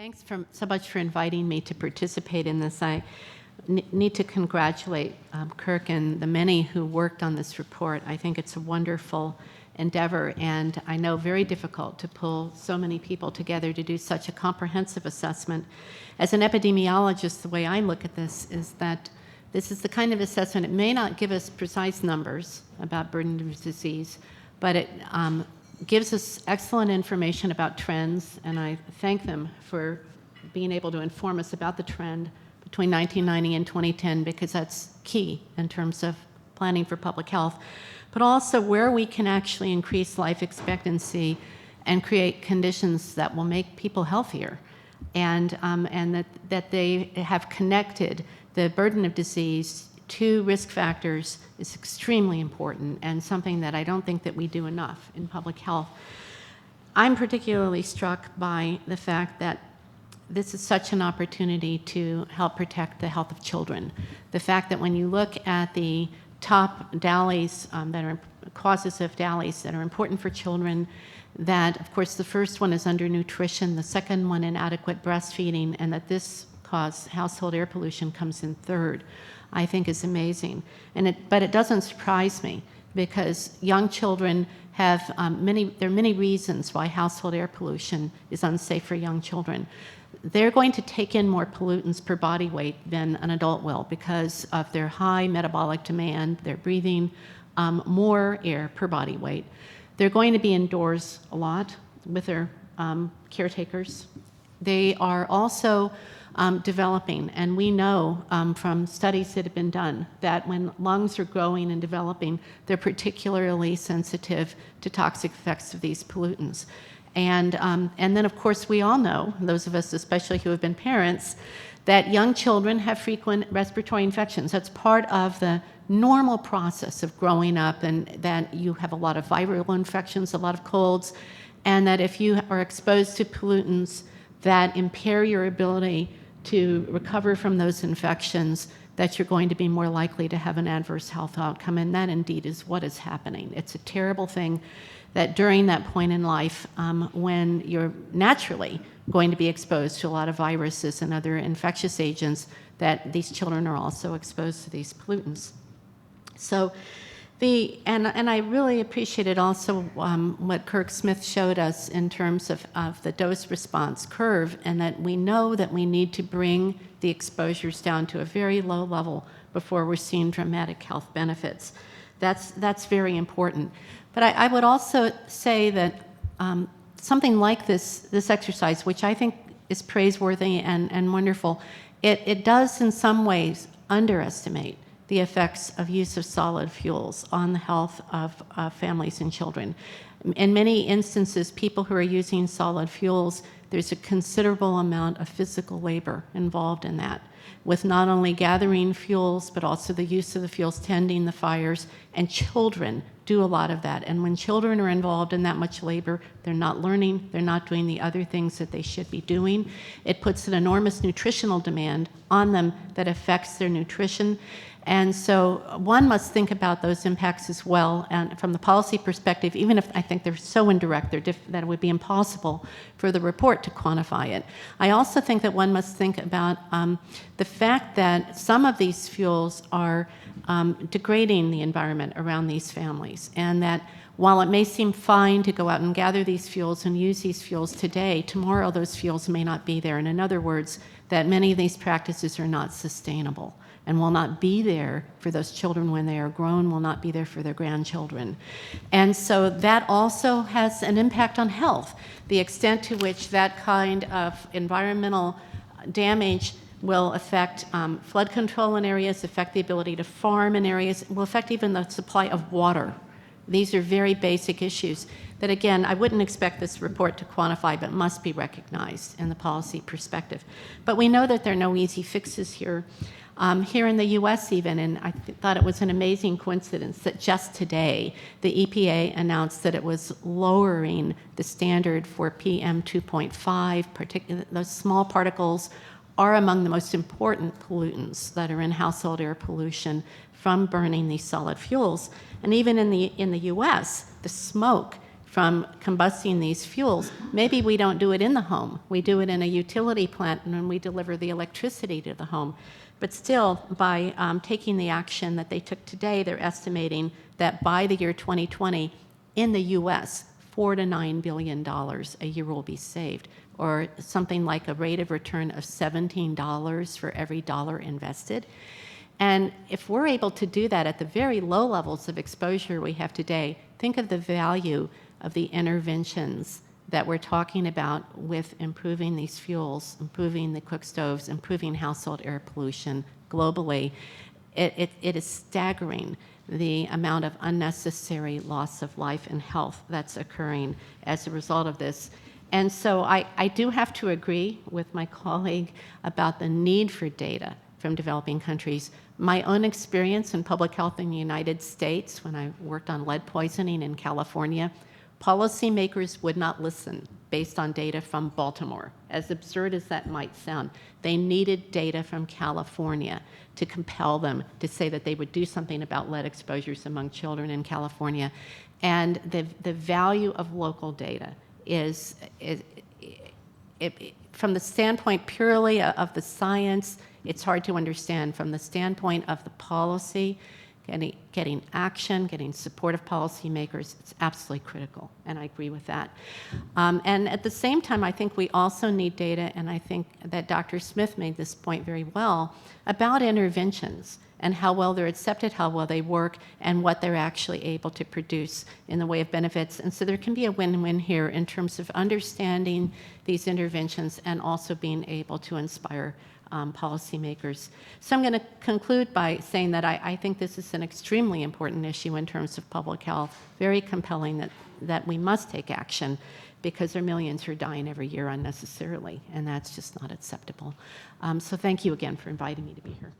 Thanks so much for inviting me to participate in this. I need to congratulate Kirk and the many who worked on this report. I think it's a wonderful endeavor, and I know very difficult to pull so many people together to do such a comprehensive assessment. As an epidemiologist, the way I look at this is that this is the kind of assessment, it may not give us precise numbers about burden of disease, but it gives us excellent information about trends, and I thank them for being able to inform us about the trend between 1990 and 2010, because that's key in terms of planning for public health, but also where we can actually increase life expectancy and create conditions that will make people healthier, and that they have connected the burden of disease to risk factors is extremely important, and something that I don't think that we do enough in public health. I'm particularly struck by the fact that this is such an opportunity to help protect the health of children. The fact that when you look at the top DALYs that are causes of DALYs that are important for children, that of course the first one is undernutrition, the second one inadequate breastfeeding, and that this cause, household air pollution, comes in third, I think is amazing. But it doesn't surprise me, because young children have there are many reasons why household air pollution is unsafe for young children. They're going to take in more pollutants per body weight than an adult will because of their high metabolic demand. They're breathing more air per body weight. They're going to be indoors a lot with their caretakers. They are also developing, and we know from studies that have been done that when lungs are growing and developing, they're particularly sensitive to toxic effects of these pollutants. And then, of course, we all know, those of us especially who have been parents, that young children have frequent respiratory infections. That's part of the normal process of growing up, and that you have a lot of viral infections, a lot of colds, and that if you are exposed to pollutants that impair your ability to recover from those infections, that you're going to be more likely to have an adverse health outcome, and that indeed is what is happening. It's a terrible thing that during that point in life, when you're naturally going to be exposed to a lot of viruses and other infectious agents, that these children are also exposed to these pollutants. So and I really appreciated also what Kirk Smith showed us in terms of the dose response curve, and that we know that we need to bring the exposures down to a very low level before we're seeing dramatic health benefits. That's very important. But I would also say that something like this exercise, which I think is praiseworthy and wonderful, it does in some ways underestimate the effects of use of solid fuels on the health of families and children. In many instances, people who are using solid fuels, there's a considerable amount of physical labor involved in that, with not only gathering fuels, but also the use of the fuels, tending the fires, and children do a lot of that. And when children are involved in that much labor, they're not learning, they're not doing the other things that they should be doing. It puts an enormous nutritional demand on them that affects their nutrition. And so one must think about those impacts as well. And from the policy perspective, even if I think they're so indirect that it would be impossible for the report to quantify it, I also think that one must think about the fact that some of these fuels are degrading the environment around these families, and that while it may seem fine to go out and gather these fuels and use these fuels today, tomorrow those fuels may not be there. And in other words, that many of these practices are not sustainable and will not be there for those children when they are grown, will not be there for their grandchildren. And so that also has an impact on health. The extent to which that kind of environmental damage will affect flood control in areas, affect the ability to farm in areas, will affect even the supply of water. These are very basic issues that, again, I wouldn't expect this report to quantify, but must be recognized in the policy perspective. But we know that there are no easy fixes here. Here in the US even, and I thought it was an amazing coincidence that just today the EPA announced that it was lowering the standard for PM 2.5, particularly those small particles are among the most important pollutants that are in household air pollution from burning these solid fuels. And even in the US, the smoke from combusting these fuels. Maybe we don't do it in the home. We do it in a utility plant and then we deliver the electricity to the home. But still, by taking the action that they took today, they're estimating that by the year 2020, in the U.S., $4 to $9 billion a year will be saved, or something like a rate of return of $17 for every dollar invested. And if we're able to do that at the very low levels of exposure we have today, think of the value of the interventions that we're talking about with improving these fuels, improving the cook stoves, improving household air pollution globally. It is staggering the amount of unnecessary loss of life and health that's occurring as a result of this. And so I do have to agree with my colleague about the need for data from developing countries. My own experience in public health in the United States, when I worked on lead poisoning in California, policymakers would not listen based on data from Baltimore. As absurd as that might sound, they needed data from California to compel them to say that they would do something about lead exposures among children in California. And the value of local data is from the standpoint purely of the science, it's hard to understand. From the standpoint of the policy, getting action, getting support of policymakers, it's absolutely critical, and I agree with that. And at the same time, I think we also need data, and I think that Dr. Smith made this point very well, about interventions and how well they're accepted, how well they work, and what they're actually able to produce in the way of benefits. And so there can be a win-win here in terms of understanding these interventions and also being able to inspire policymakers. So I'm going to conclude by saying that I think this is an extremely important issue in terms of public health, very compelling that we must take action because there are millions who are dying every year unnecessarily, and that's just not acceptable. So thank you again for inviting me to be here.